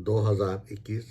2021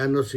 NOC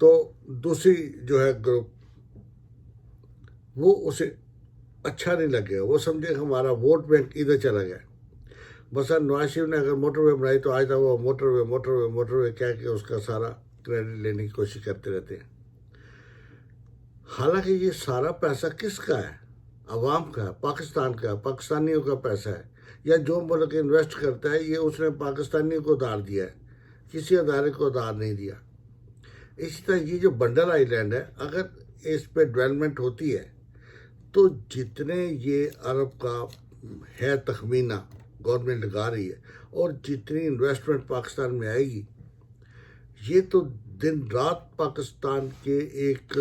تو دوسری جو ہے گروپ وہ اسے اچھا نہیں لگے، وہ سمجھے کہ ہمارا ووٹ بینک ادھر چلا گیا. مثلا نواز شریف نے اگر موٹر وے بنائی تو آج تک وہ موٹر وے کہہ کے اس کا سارا کریڈٹ لینے کی کوشش کرتے رہتے ہیں. حالانکہ یہ سارا پیسہ کس کا ہے؟ عوام کا ہے، پاکستان کا ہے، پاکستانیوں کا پیسہ ہے. یا جو ملک انویسٹ کرتا ہے یہ اس نے پاکستانیوں کو ادھار دیا ہے، کسی ادارے کو ادھار نہیں دیا. اسی طرح یہ جو بنڈل آئی لینڈ ہے، اگر اس پہ ڈیولپمنٹ ہوتی ہے تو جتنے یہ عرب کا ہے تخمینہ گورنمنٹ لگا رہی ہے اور جتنی انویسٹمنٹ پاکستان میں آئے گی، یہ تو دن رات پاکستان کے ایک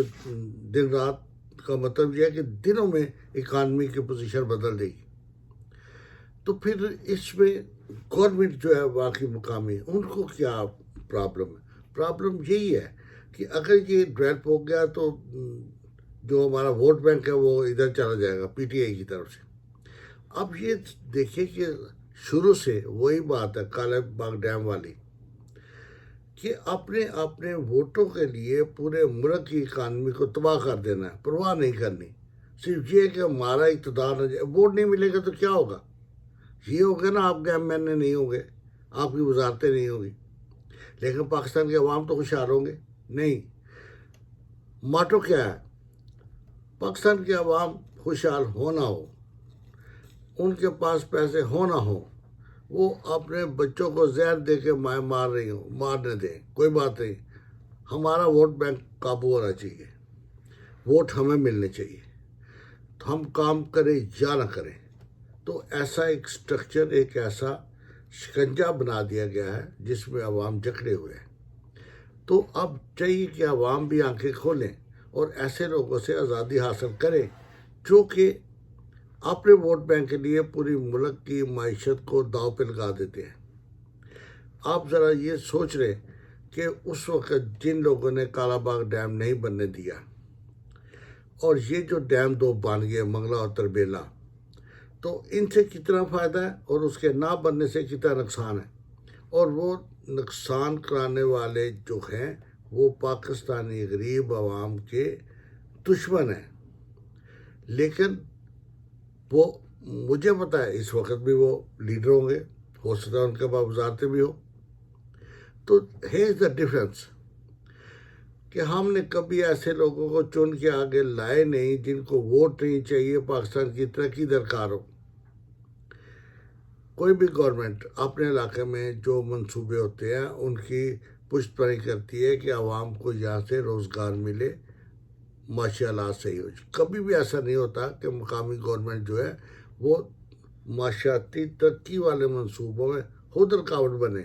دن رات کا مطلب یہ ہے کہ دنوں میں اکانومی کی پوزیشن بدل دے گی. تو پھر اس میں گورنمنٹ جو ہے واقعی مقامی ان کو کیا پرابلم ہے؟ پرابلم یہی ہے کہ اگر یہ ڈیولپ ہو گیا تو جو ہمارا ووٹ بینک ہے وہ ادھر چلا جائے گا پی ٹی آئی کی طرف سے. اب یہ دیکھیں کہ شروع سے وہی بات ہے کالے باغ ڈیم والی کہ اپنے ووٹوں کے لیے پورے ملک کی اکانومی کو تباہ کر دینا ہے، پرواہ نہیں کرنی. صرف یہ کہ ہمارا اقتدار نہ جائے، ووٹ نہیں ملے گا تو کیا ہوگا؟ یہ ہوگا نا آپ کے ایم این اے نہیں ہوں گے، آپ کی وزارتیں نہیں ہوں گی، لیکن پاکستان کے عوام تو خوشحال ہوں گے نہیں. ماٹو کیا ہے؟ پاکستان کے عوام خوشحال ہو نہ ہو، ان کے پاس پیسے ہو نہ ہو، وہ اپنے بچوں کو زہر دے کے مار رہی ہوں، مارنے دیں، کوئی بات نہیں. ہمارا ووٹ بینک قابو ہونا چاہیے، ووٹ ہمیں ملنے چاہیے، تو ہم کام کریں یا نہ کریں. تو ایسا ایک سٹرکچر، ایک ایسا شکنجہ بنا دیا گیا ہے جس میں عوام جکڑے ہوئے ہیں. تو اب چاہیے کہ عوام بھی آنکھیں کھولیں اور ایسے لوگوں سے آزادی حاصل کریں جو کہ اپنے ووٹ بینک کے لیے پوری ملک کی معیشت کو داؤ پہ لگا دیتے ہیں. آپ ذرا یہ سوچ رہے کہ اس وقت جن لوگوں نے کالا باغ ڈیم نہیں بننے دیا اور یہ جو ڈیم دو بن گئے منگلا اور تربیلا، تو ان سے کتنا فائدہ ہے اور اس کے نہ بننے سے کتنا نقصان ہے. اور وہ نقصان کرانے والے جو ہیں وہ پاکستانی غریب عوام کے دشمن ہیں. لیکن وہ مجھے پتا ہے اس وقت بھی وہ لیڈر ہوں گے، ہو سکتا ہے ان کے پاس وزارتیں بھی ہوں. تو ہیئر از دا ڈفرینس کہ ہم نے کبھی ایسے لوگوں کو چن کے آگے لائے نہیں جن کو ووٹ نہیں چاہیے، پاکستان کی ترقی درکار ہو. کوئی بھی گورنمنٹ اپنے علاقے میں جو منصوبے ہوتے ہیں ان کی پشت پناہی کرتی ہے کہ عوام کو یہاں سے روزگار ملے، معاشی حالات صحیح ہو جائے. کبھی بھی ایسا نہیں ہوتا کہ مقامی گورنمنٹ جو ہے وہ معاشیاتی ترقی والے منصوبوں میں خود رکاوٹ بنے.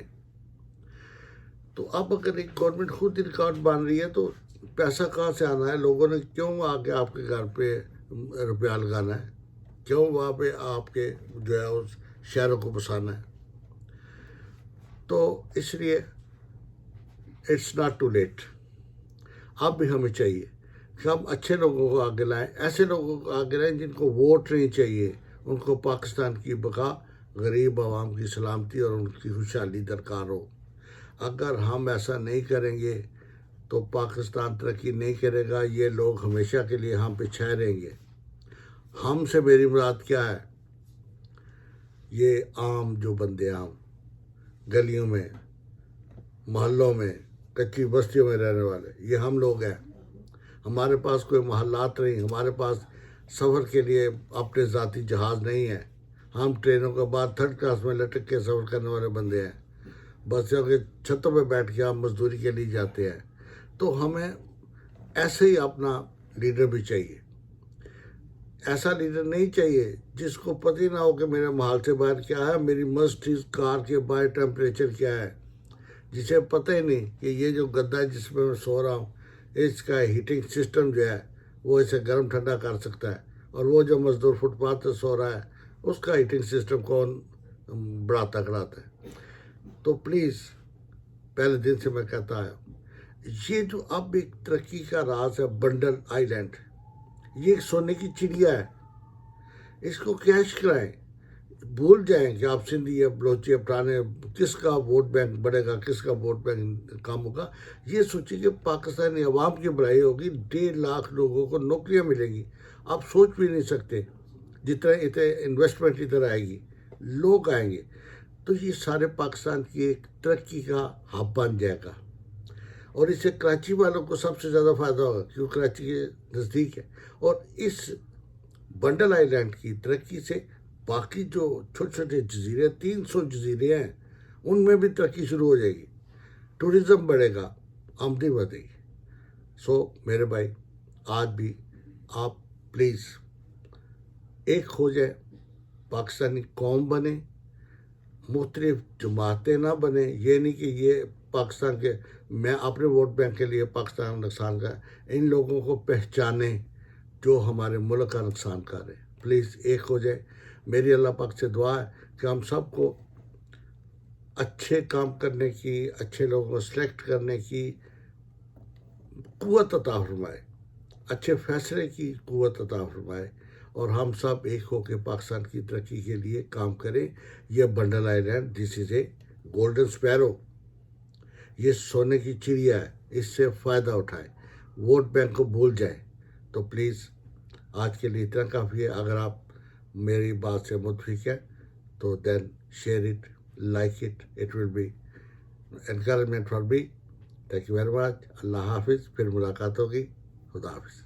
تو اب اگر ایک گورنمنٹ خود ہی رکاوٹ بن رہی ہے تو پیسہ کہاں سے آنا ہے؟ لوگوں نے کیوں آ کے آپ کے گھر پہ روپیہ لگانا ہے؟ کیوں وہاں پہ آپ کے جو ہے اس شہروں کو بسانا ہے؟ تو اس لیے اٹس ناٹ ٹو لیٹ. اب بھی ہمیں چاہیے کہ ہم اچھے لوگوں کو آگے لائیں، ایسے لوگوں کو آگے لائیں جن کو ووٹ نہیں چاہیے، ان کو پاکستان کی بقا، غریب عوام کی سلامتی اور ان کی خوشحالی درکار ہو. اگر ہم ایسا نہیں کریں گے تو پاکستان ترقی نہیں کرے گا. یہ لوگ ہمیشہ کے لیے ہم پہ چھائے رہیں گے. ہم سے میری مراد کیا ہے؟ یہ عام جو بندے عام گلیوں میں، محلوں میں، کچی بستیوں میں رہنے والے، یہ ہم لوگ ہیں. ہمارے پاس کوئی محلات نہیں، ہمارے پاس سفر کے لیے اپنے ذاتی جہاز نہیں ہے. ہم ٹرینوں کے بعد تھرڈ کلاس میں لٹک کے سفر کرنے والے بندے ہیں. بسوں کے چھتوں پہ بیٹھ کے ہم مزدوری کے لیے جاتے ہیں. تو ہمیں ایسے ہی اپنا لیڈر بھی چاہیے. ایسا لیڈر نہیں چاہیے جس کو پتہ ہی نہ ہو کہ میرے محل سے باہر کیا ہے، میری مرسڈیز کار کے باہر ٹیمپریچر کیا ہے، جسے پتہ ہی نہیں کہ یہ جو گدا ہے جس پہ میں سو رہا ہوں اس کا ہیٹنگ سسٹم جو ہے وہ اسے گرم ٹھنڈا کر سکتا ہے، اور وہ جو مزدور فٹ پاتھ پہ سو رہا ہے اس کا ہیٹنگ سسٹم کون بڑھاتا کراتا ہے. تو پلیز پہلے دن سے میں کہتا ہوں یہ جو اب ایک ترقی کا راز ہے بنڈل آئی لینڈ، یہ ایک سونے کی چڑیا ہے. اس کو کیش کرائیں. بھول جائیں کہ آپ سندھی یا بلوچی یا پٹھانے کس کا ووٹ بینک بڑھے گا، کس کا ووٹ بینک کام ہوگا. یہ سوچیں کہ پاکستانی عوام کی بڑائی ہوگی، 1.5 لاکھ لوگوں کو نوکریاں ملیں گی. آپ سوچ بھی نہیں سکتے جتنا اتنے انویسٹمنٹ ادھر آئے گی، لوگ آئیں گے. تو یہ سارے پاکستان کی ایک ترقی کا ہب بن جائے گا. اور اس سے کراچی والوں کو سب سے زیادہ فائدہ ہوگا کیونکہ کراچی کے نزدیک ہے. اور اس بنڈل آئی لینڈ کی ترقی سے باقی جو چھوٹے چھوٹے جزیرے 300 جزیرے ہیں ان میں بھی ترقی شروع ہو جائے گی، ٹورزم بڑھے گا، آمدنی بڑھے گی. سو میرے بھائی آج بھی آپ پلیز ایک ہو جائے، پاکستانی قوم بنے، مختلف جماعتیں نہ بنے. یہ نہیں کہ یہ پاکستان کے میں اپنے ووٹ بینک کے لیے پاکستان کا نقصان کا، ان لوگوں کو پہچانیں جو ہمارے ملک کا نقصان کر رہے. پلیز ایک ہو جائے. میری اللہ پاک سے دعا ہے کہ ہم سب کو اچھے کام کرنے کی، اچھے لوگوں کو سلیکٹ کرنے کی قوت عطا فرمائے، اچھے فیصلے کی قوت عطا فرمائے، اور ہم سب ایک ہو کے پاکستان کی ترقی کے لیے کام کریں. یہ بنڈل island this is a golden sparrow, یہ سونے کی چڑیا ہے، اس سے فائدہ اٹھائیں، ووٹ بینک کو بھول جائیں. تو پلیز آج کے لیے اتنا کافی ہے. اگر آپ میری بات سے متفق ہیں تو then share it, like it, it will be encouragement for me. Thank you very much. اللہ حافظ. پھر ملاقات ہوگی. خدا حافظ.